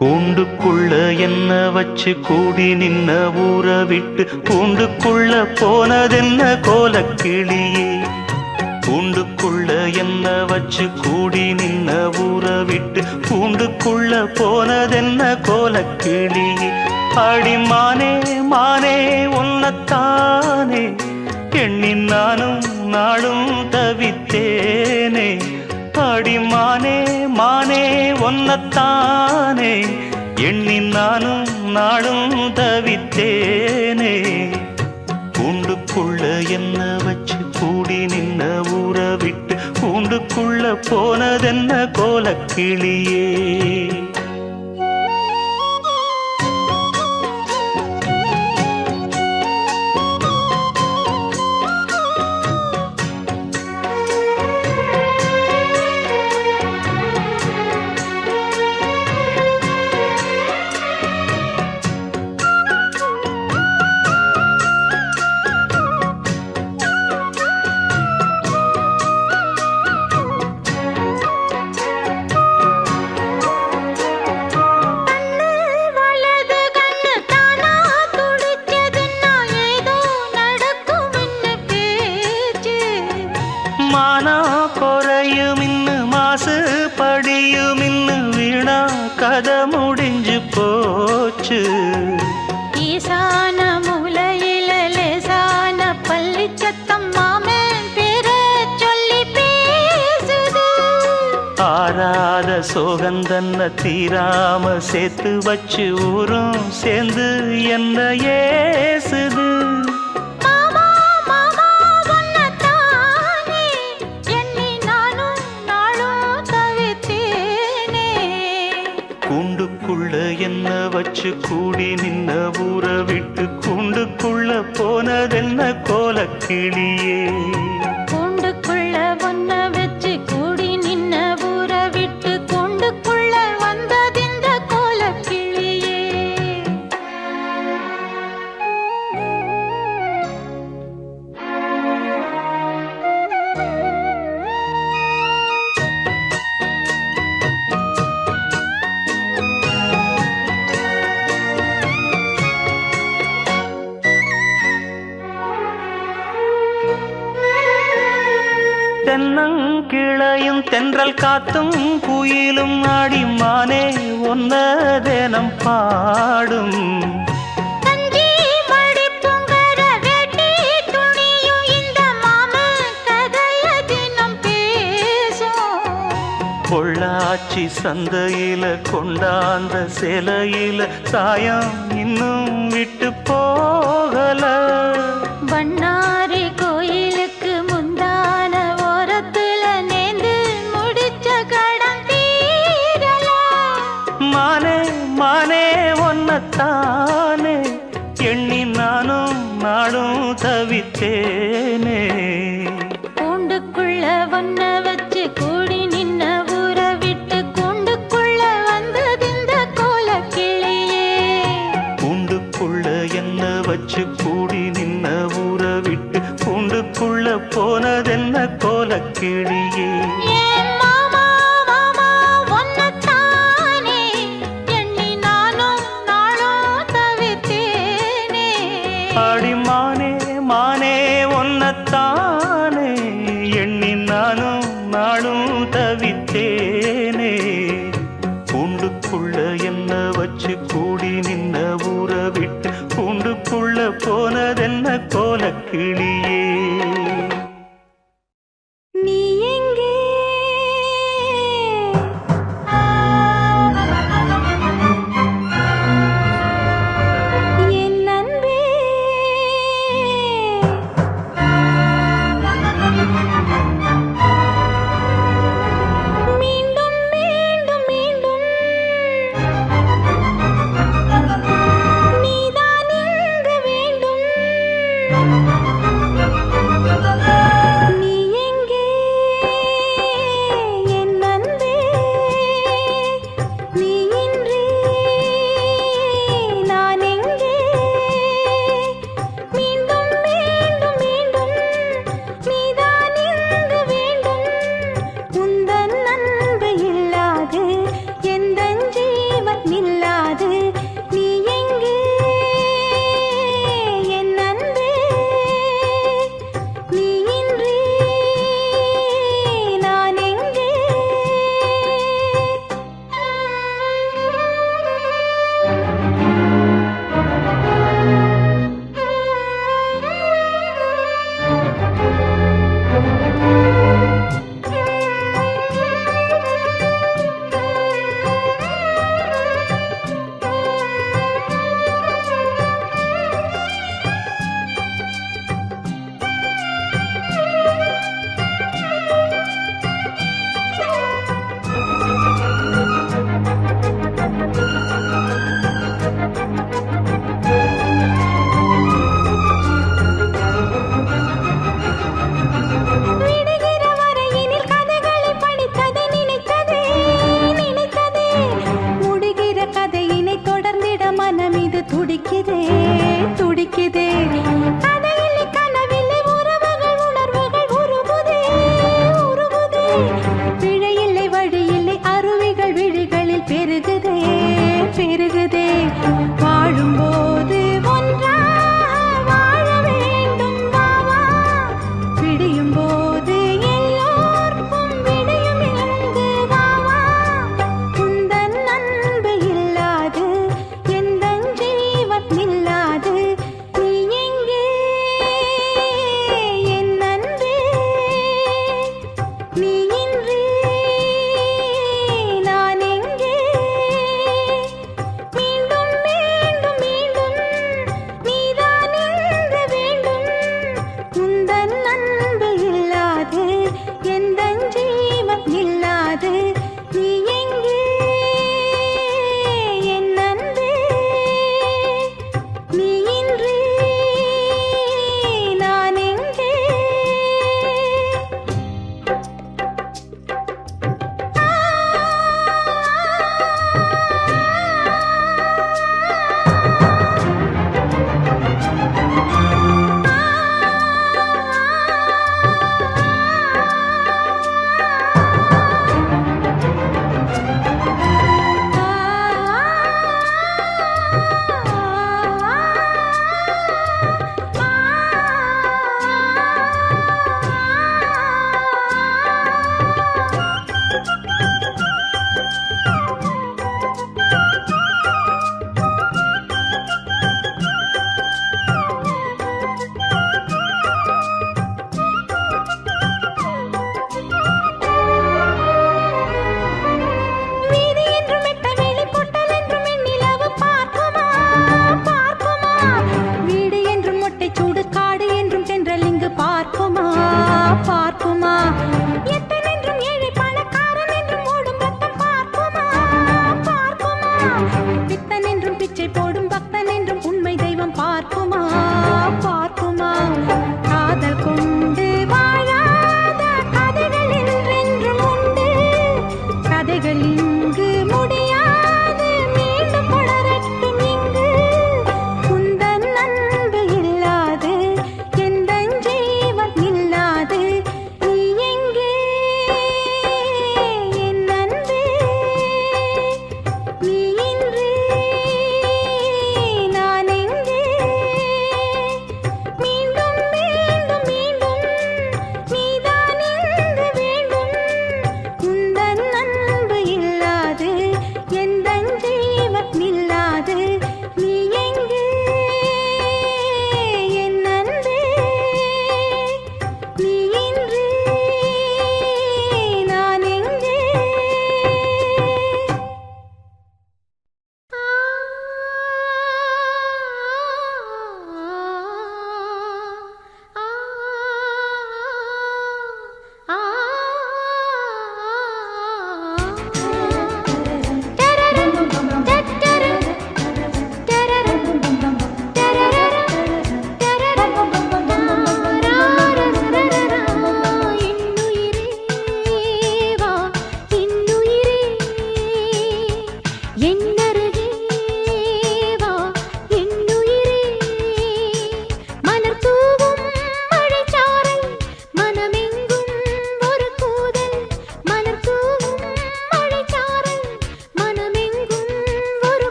கூண்டுக்குள்ள என்ன வச்சு கூடி நின்ன ஊற விட்டு கூண்டுக்குள்ள போனதென்ன கோலக்கிளியே. கூண்டுக்குள்ள என்ன வச்சு கூடி நின்ன ஊற விட்டு கூண்டுக்குள்ள போனதென்ன கோலக்கிளியே. அடிமானே மானே உன்னத்தானே எண்ணி நானும் நாளும் தவித்தேனே. அடிமானே மானே ஒன்னத்தானே எண்ணி நானும் நாளும் தவித்தேனே. கூண்டுக்குள்ள என்ன வச்சு கூடி நின்ன ஊற விட்டு கூண்டுக்குள்ள போனதென்ன கோலக்கிளியே. மானா குறையும் இன்னு மாசு படியும் இன்னு வீணா கதை முடிஞ்சு போச்சு. ஈசான மூலையில லேசான பள்ளி சத்தம் மாமன் பேர சொல்லி பேசுது. ஆறாத சோகந்தன்ன தீராம சேர்த்து வச்சு ஊரும் சேர்ந்து என்ன ஏசுது. கூண்டுக்குள்ள என்ன வச்சு கூடி நின்ன ஊற விட்டு கூண்டுக்குள்ள போனதென்ன கோலக்கிளியே. கூண்டுக்குள்ள ஒன்ன வச்சு கூடி நின்ன ஊற விட்டு கூண்டுக்குள்ள வந்ததிந்த கோலக்கிளியே. தென்னங்கிளையும் தென்றல் காத்தும் குயிலும் ஆடிமானே ஒன்ன தினம் பாடும். பொள்ளாச்சி சந்தையில கொண்டாந்த சிலையில சாயம் இன்னும் விட்டு போகல. பண்ணாரி கோயிலுக்கு முந்தான ஓரத்துல நேந்து முடிச்ச கடன் தீரல. மானே மானே ஒன்னத்தானே எண்ணி நானும் நாடும் தவித்தேனே. கூண்டுக்குள்ள ஒன்ன வச்சு கூடி நின்ன ஊற விட்டு கூண்டுக்குள்ள வந்ததிந்த கோலக்கிளியே. கூண்டுக்குள்ள என்ன வச்சு கூடி நின்ன ஊற விட்டு கூண்டுக்குள்ள போனதென்ன கோலக்கிளியே. அடிமானே மானே ஒன்னத்தானே எண்ணி நானும் நாளும் தவித்தேனே. கூண்டுக்குள்ள என்ன வச்சு கூடி நின்ன ஊற விட்டு கூண்டுக்குள்ள போனதென்ன கோலக்கிளியே. நீ எங்கே என் அன்பே, மீண்டும் மீண்டும் மீண்டும் நீதான் எங்க வேண்டும்.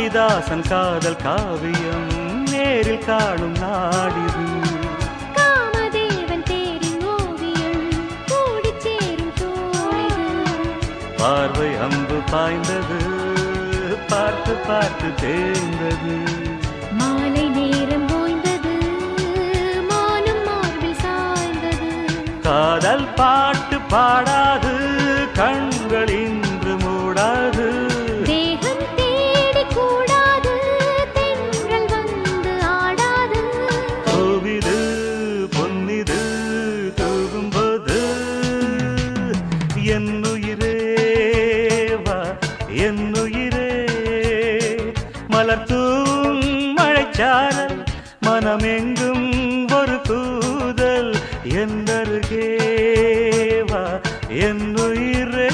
காளிதாசன் காதல் காவியம் நேரில் காணும் நாடிது. காமதேவன் தேரின் ஓவியம் கூடிச் சேரும் தோழிது. பார்வை அம்பு பாய்ந்தது, பார்த்து பார்த்து தேர்ந்தது. மாலை நேரம் ஓய்ந்தது, மானும் மார்பில் சாய்ந்தது. காதல் பாட்டு பாடாது, கண்கள் இன்று மூடாது. தேகம் தேடி கூடாது, தென்றல் வந்து ஆடாது. பூவிது பொன்னிது தூகும்போது என்னுயிரே வா என்னுயிரே. மலர்த்தூம் மழைச்சாரல் மனமெங்கும் ஒரு கூதல். என்னருகே வா என்னுயிரே.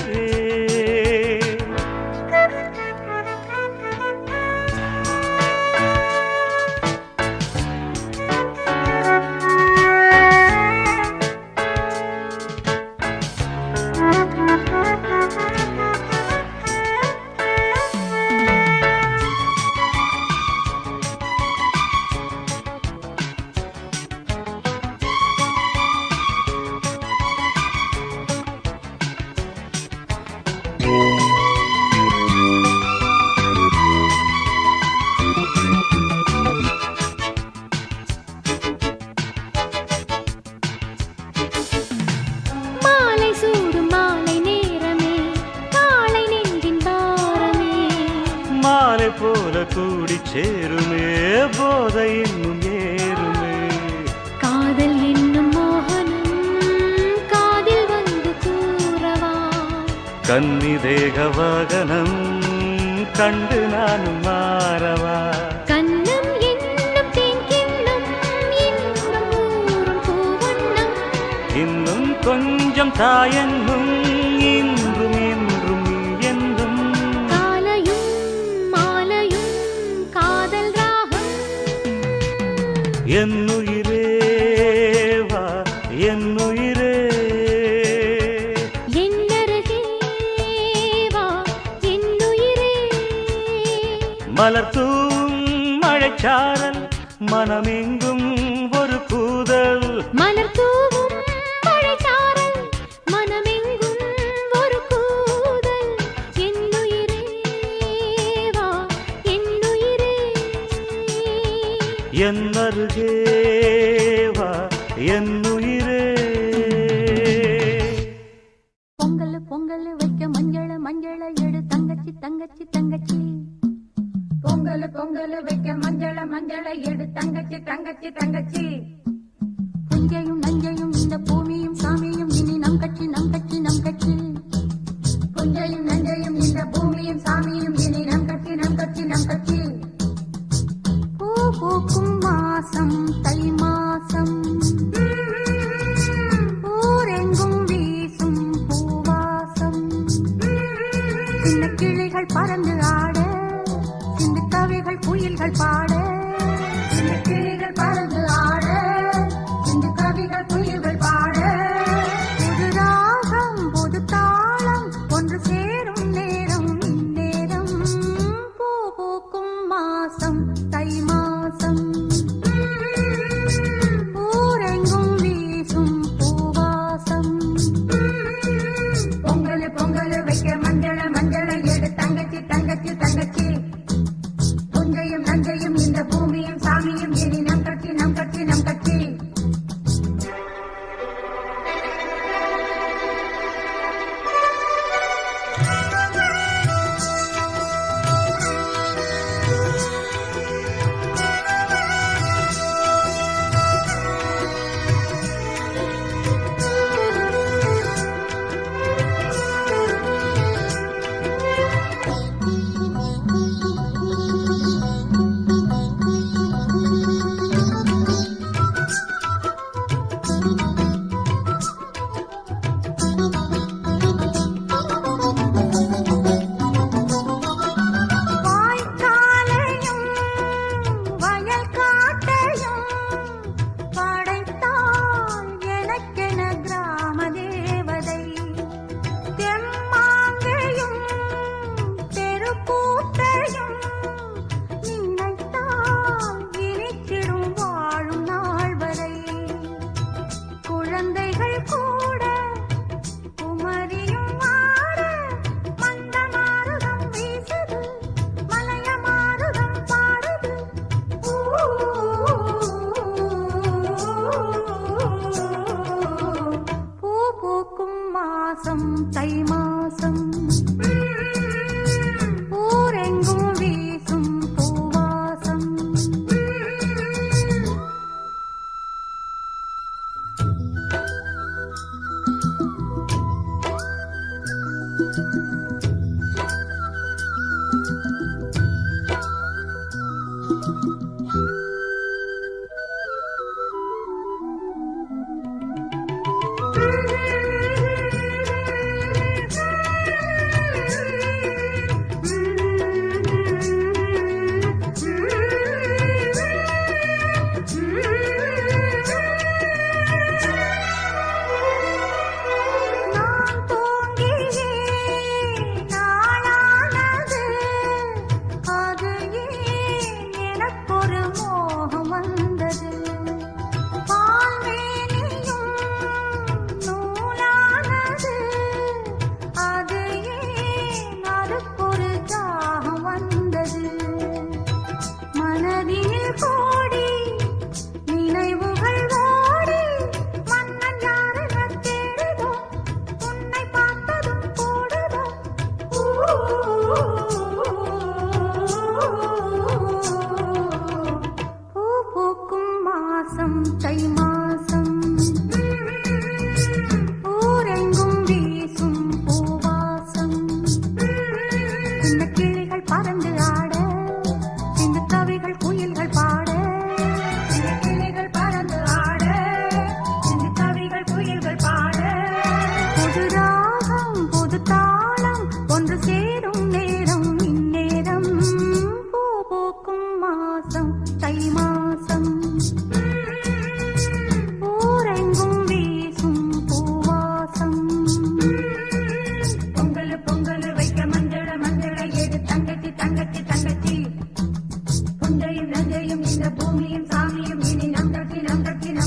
மாலை சூடும் மாலை நேரமே, காலை நெஞ்சின் பாரமே. மாலை போல கூடி சேருமே, போதை இன்னும் ஏறுமே. காதல் என்னும் மோகனம் காதில் வந்து கூறவா. கன்னி தேக வாகனம் கண்டு நானும் மாறவா. கண்ணம் என்னும் தேன்கிண்ணம் இன்னும் ஊறும் பூவண்ணம். இன்னும் கொஞ்சம் தாயென்னும் இன்றும் என்றும் நீ என்றும். காலையும் மாலையும் காதல் ராகம். என்னுயிரே வா என்னுயிரே. என்னருகே வா என்னுயிரே. மலர்த்தூம் மழைச்சாரல் மனமெங்கும் ஒரு கூதல். மலர் தூவும் மழைச்சாரல் மனமெங்கும் ஒரு கூதல். என்னுயிரே வா என்னுயிரே. என்னருகே வா என்னுயிரே. பொங்கல் பொங்கல் வைக்க மஞ்சள மஞ்சள எடு தங்கச்சி தங்கச்சி தங்கச்சி. பொங்கல் பொங்கல் வைக்க மஞ்சள மஞ்சள எடு தங்கச்சி தங்கச்சி தங்கச்சி. புஞ்சையும் நஞ்சையும் இந்த பூமியும் சாமியும் இனி நம் கட்சி நம் கட்சி நம் கட்சி. புஞ்சையும் நஞ்சையும் இந்த பூமியும் சாமியும் இனி நம் கட்சி நம் கட்சி நம் கட்சி. பூ பூக்கும் மாசம் தை மாசம்.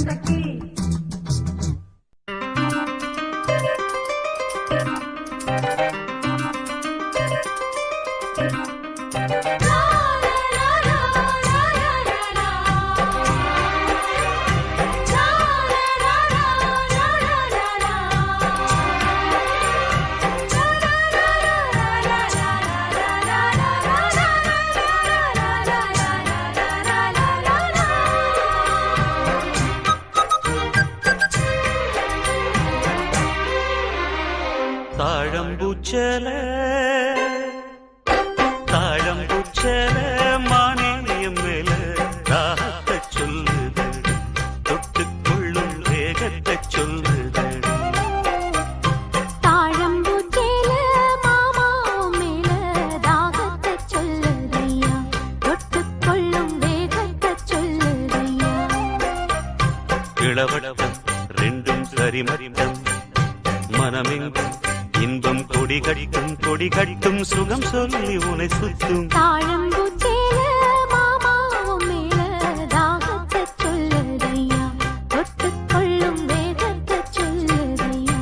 நம் கட்சி தாழம்பூச்சல தாழம்பூச்சல மானேயம் மேல தாகத்தை சொல்லுது தொட்டுக்கொள்ளும் வேகத்தை சொல்லுது தாழம்பூச்சேல மாமாவும் மேல தாகத்தை சொல்லுதையா தொட்டுக்கொள்ளும் வேகத்தை சொல்லுதையா இளவட்டம் ரெண்டும் சரிமரிடம் மனமெங்கும் இன்பம் கொடி கட்டும் சுகம் சொல்லி உனை சுத்தும் தாழம்பூச்சேல மாமாவும் மேல தாகத்தை சொல்லுதையா தொட்டுக்கொள்ளும் வேகத்தை சொல்லுதையா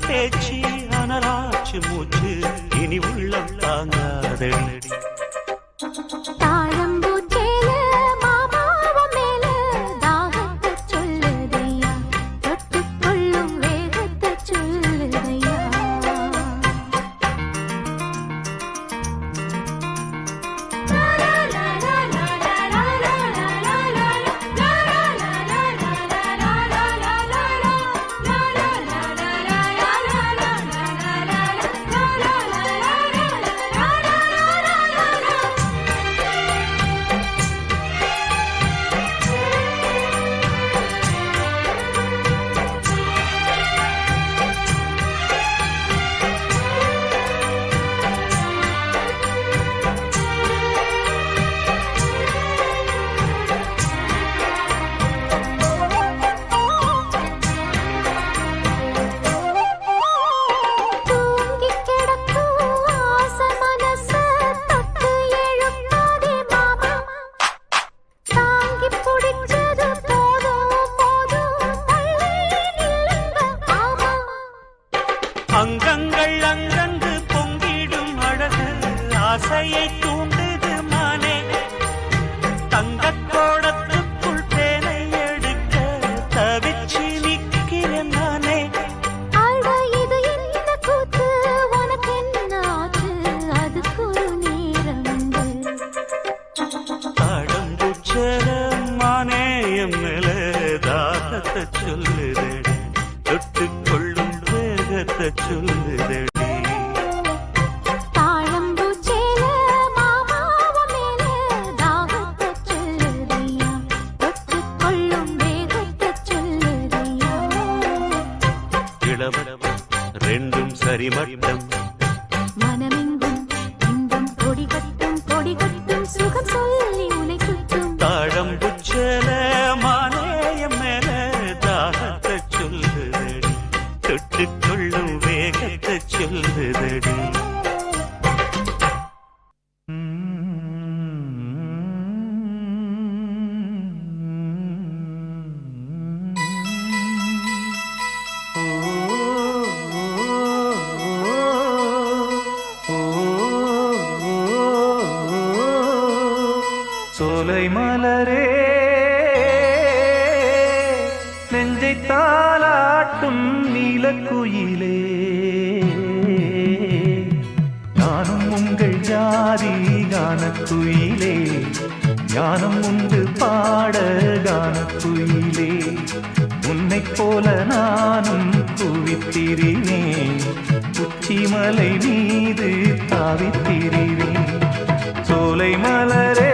பேச்சு அனராச்சு மூச்சு இனி உள்ளம் தாங்காதடி தாழம்பூச்சேல மாமாவும் மேல தாகத்தை சொல்லுதையா தொட்டுக்கொள்ளும் வேகத்தை சொல்லுதையா அங்கங்கள் அங்கங்கு பொங்கிடும் அழகு ஆசையை தூண்டுது மானே தங்கக்கோடத்துக்குள் தேனை எடுக்க தவிச்சு நிற்கிறேன் நானே இது என்ன கூத்து உனக்கு என்ன ஆச்சு அதுக்கு ஒரு நேரம் தாழம்பூச்சல மானேயம் மேல தாகத்தை சொல்லுதடி தொட்டுக்கொள்ளும் வேகத்தை சொல்லுதடி தாழம்பூச்சேல மாமாவும் மேல தாகத்தை சொல்லுதையா தொட்டுக்கொள்ளும் வேகத்தை சொல்லுதையா இளவட்டம் ரெண்டும் சரிமட்டம் மனமெங்கும் இன்பம் கொடி கட்டும் சுகம் சொல்லி உனை சுற்றும் தாழம்பூச்சல மானேயம் மேல தாகத்தை சொல்லுதடி தொட்டுக்கொள்ளும் வேகத்தை சொல்லுதடி ஓ மலரே நெஞ்சை தாலாட்டும் நீலக்குயிலே நானும் உங்கள் ஜாதி கானக்குயிலே ஞானம் உண்டு பாட கானக்குயிலே உன்னைப் போல நானும் குவித்திரினேன் உச்சிமலை மீது தாவித்திரிவேன் சோலை மலரே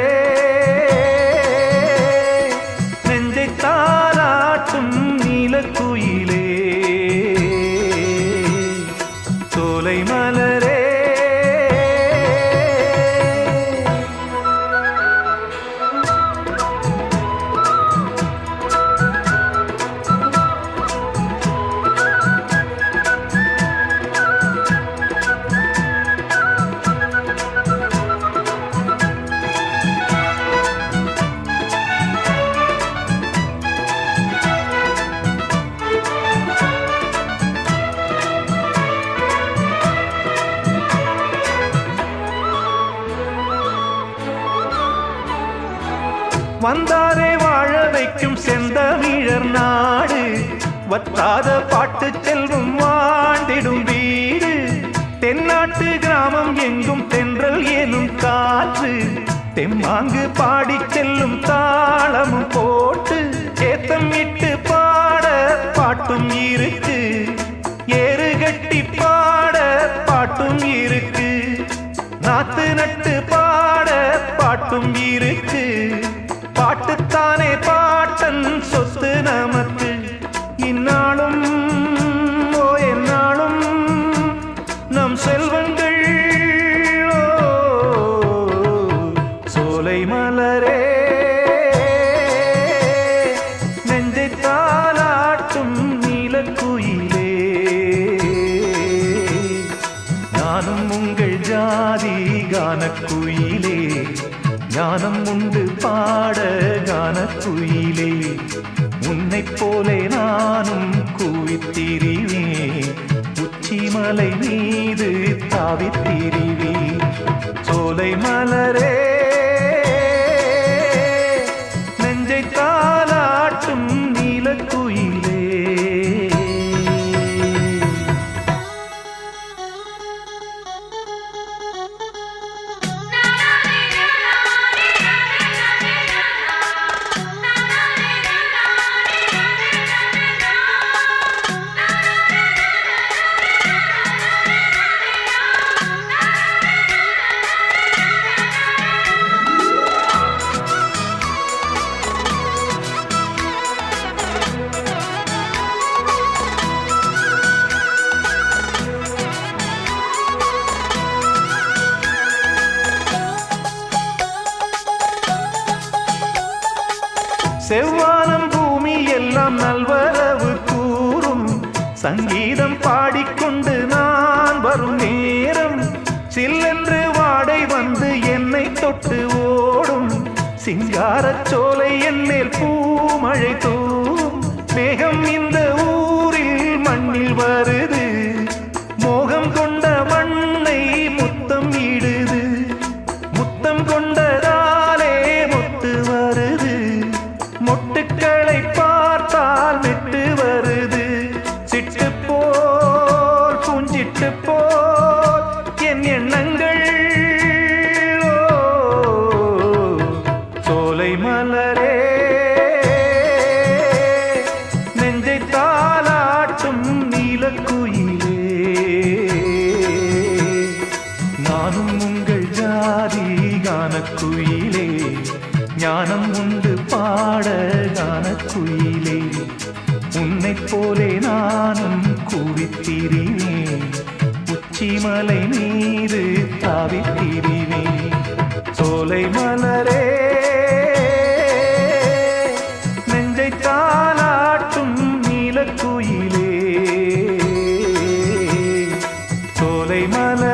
நெஞ்சை தாலாட்டும் நீலக்குயிலே சோலை மலரே வந்தாரே வாழ வைக்கும் செந்தமிழர் நாடு வற்றாத பாட்டு செல்வம் வாழ்ந்திடும் வீடு தென்னாட்டு கிராமம் எங்கும் தென்றல் ஏனும் காற்று தெம்மாங்கு பாடி செல்லும் தாளமும் போட்டு ஏத்தம் இட்டு பாட பாட்டும் இருக்கு ஏறு கட்டி பாட பாட்டும் இருக்கு நாத்து நட்டு பாட பாட்டும் இருக்கு பாட்டுத்தானே பாட்டன் சொத்து நமக்கு இந்நாளும் எந்நாளும் நம் செல்வங்கள் சோலை மலரே நெஞ்சை தாலாட்டும் நீலக்குயிலே நானும் உங்கள் ஜாதி கானக்குயிலே ஞானம் உண்டு பாட கானக்குயிலே உன்னைப் போலே நானும் கூவித்திரிவேன் உச்சிமலை மீது தாவித்திரிவேன் சோலை மலரே நெஞ்சை தாலாட்டும் நீலக்குயிலே செவ்வானம் பூமி எல்லாம் நல்வரவு கூறும் சங்கீதம் பாடிக்கொண்டு நான் வரும் நேரம் சில்லென்று வாடை வந்து என்னை தொட்டு ஓடும் சிங்காரச் சோலை என்மேல் பூமழை தூவும் மேகம் இந்த ஊரில் மண்ணில் வருது மோகம் கொண்ட மண்ணை முத்தம் இடுது முத்தம் கொண்டதாலே முத்து வருது மொட்டுக்களை பார்த்தால் விட்டு வருது சிட்டு போல் பூஞ்சிட்டு போல் என் எண்ணங்கள் சோலை மலரே நெஞ்சை தாலாட்டும் நீலக்குயிலே நானும் உங்கள் ஜாதி கானக்குயிலே ஞானம் உண்டு பாட கானக்குயிலே உன்னைப் போலே நானும் கூவித்திரிவேன் உச்சிமலை மீது தாவித்திரிவேன் சோலை மலரே நெஞ்சை தாலாட்டும் நீலக்குயிலே சோலை மலரே